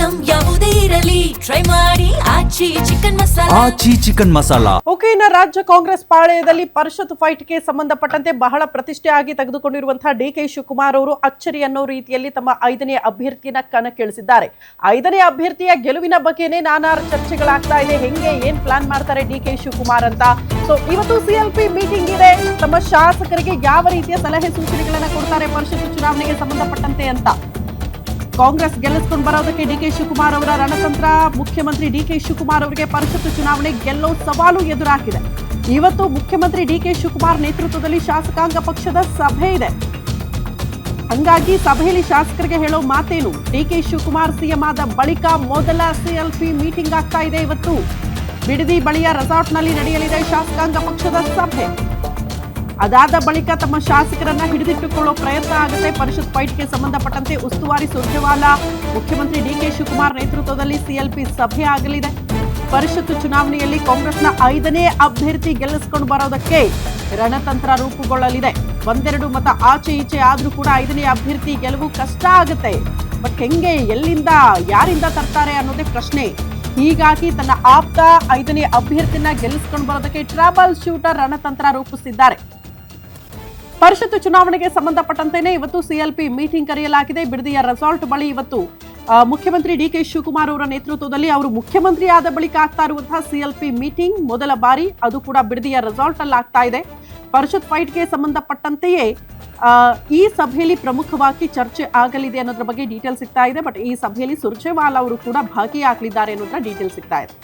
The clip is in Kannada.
ಐಟಂ ಯಾವುದೇ ಇರಲಿ ಟ್ರೈ ಮಾಡಿ ಆಚಿ ಚಿಕನ್ ಮಸಾಲಾ. ಓಕೆ, ಇನ್ನು ರಾಜ್ಯ ಕಾಂಗ್ರೆಸ್ ಪಾಳೆಯದಲ್ಲಿ ಪರಿಷತ್ ಫೈಟ್ಗೆ ಸಂಬಂಧಪಟ್ಟಂತೆ ಬಹಳ ಪ್ರತಿಷ್ಠೆಯಾಗಿ ತೆಗೆದುಕೊಂಡಿರುವಂತಹ ಡಿಕೆ ಶಿವಕುಮಾರ್ ಅವರು ಅಚ್ಚರಿ ಅನ್ನೋ ರೀತಿಯಲ್ಲಿ ತಮ್ಮ 5ನೇ ಅಭ್ಯರ್ಥಿಯನ್ನ ಕಣಕ್ಕಿಳಿಸಿದ್ದಾರೆ. 5ನೇ ಅಭ್ಯರ್ಥಿಯ ಗೆಲುವಿನ ಬಗ್ಗೆನೇ ನಾನಾ ಚರ್ಚೆಗಳಾಗ್ತಾ ಇದೆ. ಹೆಂಗೆ ಏನ್ ಪ್ಲಾನ್ ಮಾಡ್ತಾರೆ ಡಿಕೆ ಶಿವಕುಮಾರ್ ಅಂತ. ಸೊ ಇವತ್ತು ಸಿಎಲ್ಪಿ ಮೀಟಿಂಗ್ ಇದೆ. ತಮ್ಮ ಶಾಸಕರಿಗೆ ಯಾವ ರೀತಿಯ ಸಲಹೆ ಸೂಚನೆಗಳನ್ನ ಕೊಡ್ತಾರೆ ಪರಿಷತ್ ಚುನಾವಣೆಗೆ ಸಂಬಂಧಪಟ್ಟಂತೆ ಅಂತ. ಕಾಂಗ್ರೆಸ್ ಗೆಲ್ಲಿಸಿಕೊಂಡು ಬರೋದಕ್ಕೆ ಡಿಕೆ ಶಿವಕುಮಾರ್ ಅವರ ರಣತಂತ್ರ. ಮುಖ್ಯಮಂತ್ರಿ ಡಿಕೆ ಶಿವಕುಮಾರ್ ಅವರಿಗೆ ಪರಿಷತ್ ಚುನಾವಣೆ ಗೆಲ್ಲೋ ಸವಾಲು ಎದುರಾಗಿದೆ. ಇವತ್ತು ಮುಖ್ಯಮಂತ್ರಿ ಡಿಕೆ ಶಿವಕುಮಾರ್ ನೇತೃತ್ವದಲ್ಲಿ ಶಾಸಕಾಂಗ ಪಕ್ಷದ ಸಭೆ ಇದೆ. ಹಂಗಾಗಿ ಸಭೆಯಲ್ಲಿ ಶಾಸಕರಿಗೆ ಹೇಳೋ ಮಾತೇನು? ಡಿಕೆ ಶಿವಕುಮಾರ್ ಸಿಎಂ ಆದ ಬಳಿಕ ಮೊದಲ ಸಿಎಲ್ಪಿ ಮೀಟಿಂಗ್ ಆಗ್ತಾ ಇದೆ. ಇವತ್ತು ಬಿಡದಿ ಬಳಿಯ ರೆಸಾರ್ಟ್ನಲ್ಲಿ ನಡೆಯಲಿದೆ ಶಾಸಕಾಂಗ ಪಕ್ಷದ ಸಭೆ. ಅದಾದ ಬಳಿಕ ತಮ್ಮ ಶಾಸಕರನ್ನ ಹಿಡಿದಿಟ್ಟುಕೊಳ್ಳೋ ಪ್ರಯತ್ನ ಆಗುತ್ತೆ. ಪರಿಷತ್ ಫೈಟ್ಗೆ ಸಂಬಂಧಪಟ್ಟಂತೆ ಉಸ್ತುವಾರಿ ಸುರ್ಜೇವಾಲಾ, ಮುಖ್ಯಮಂತ್ರಿ ಡಿಕೆ ಶಿವಕುಮಾರ್ ನೇತೃತ್ವದಲ್ಲಿ ಸಿಎಲ್ಪಿ ಸಭೆ ಆಗಲಿದೆ. ಪರಿಷತ್ ಚುನಾವಣೆಯಲ್ಲಿ ಕಾಂಗ್ರೆಸ್ನ 5ನೇ ಅಭ್ಯರ್ಥಿ ಗೆಲ್ಲಿಸಿಕೊಂಡು ಬರೋದಕ್ಕೆ ರಣತಂತ್ರ ರೂಪುಗೊಳ್ಳಲಿದೆ. ಒಂದೆರಡು ಮತ ಆಚೆ ಈಚೆ ಆದ್ರೂ ಕೂಡ 5ನೇ ಅಭ್ಯರ್ಥಿ ಗೆಲುವು ಕಷ್ಟ ಆಗುತ್ತೆ. ಬಟ್ ಹೆಂಗೆ, ಎಲ್ಲಿಂದ, ಯಾರಿಂದ ತರ್ತಾರೆ ಅನ್ನೋದೇ ಪ್ರಶ್ನೆ. ಹೀಗಾಗಿ ತನ್ನ ಆಪ್ತ 5ನೇ ಅಭ್ಯರ್ಥಿನ ಗೆಲ್ಲಿಸಿಕೊಂಡು ಬರೋದಕ್ಕೆ ಟ್ರಾಬಲ್ ಶೂಟರ್ ರಣತಂತ್ರ ರೂಪಿಸಿದ್ದಾರೆ. ಪರಿಷತ್ ಚುನಾವಣೆಗೆ ಸಂಬಂಧಪಟ್ಟಂತೆಯೇ ಇವತ್ತು ಸಿಎಲ್ಪಿ ಮೀಟಿಂಗ್ ಕರೆಯಲಾಗಿದೆ. ಬಿಡದಿಯ ರೆಸಾರ್ಟ್ ಬಳಿ ಇವತ್ತು ಮುಖ್ಯಮಂತ್ರಿ ಡಿಕೆ ಶಿವಕುಮಾರ್ ಅವರ ನೇತೃತ್ವದಲ್ಲಿ ಅವರು ಮುಖ್ಯಮಂತ್ರಿ ಆದ ಬಳಿಕ ಆಗ್ತಾ ಇರುವಂತಹ ಸಿಎಲ್ಪಿ ಮೀಟಿಂಗ್ ಮೊದಲ ಬಾರಿ, ಅದು ಕೂಡ ಬಿಡದಿಯ ರೆಸಾರ್ಟ್ ಅಲ್ಲಿ ಆಗ್ತಾ ಇದೆ. ಪರಿಷತ್ ಫೈಟ್ಗೆ ಸಂಬಂಧಪಟ್ಟಂತೆಯೇ ಈ ಸಭೆಯಲ್ಲಿ ಪ್ರಮುಖವಾಗಿ ಚರ್ಚೆ ಆಗಲಿದೆ ಅನ್ನೋದ್ರ ಬಗ್ಗೆ ಡೀಟೇಲ್ ಸಿಗ್ತಾ ಇದೆ. ಬಟ್ ಈ ಸಭೆಯಲ್ಲಿ ಸುರ್ಜೇವಾಲಾ ಅವರು ಕೂಡ ಭಾಗಿಯಾಗಲಿದ್ದಾರೆ ಅನ್ನೋದ್ರ ಡೀಟೇಲ್ ಸಿಗ್ತಾ ಇದೆ.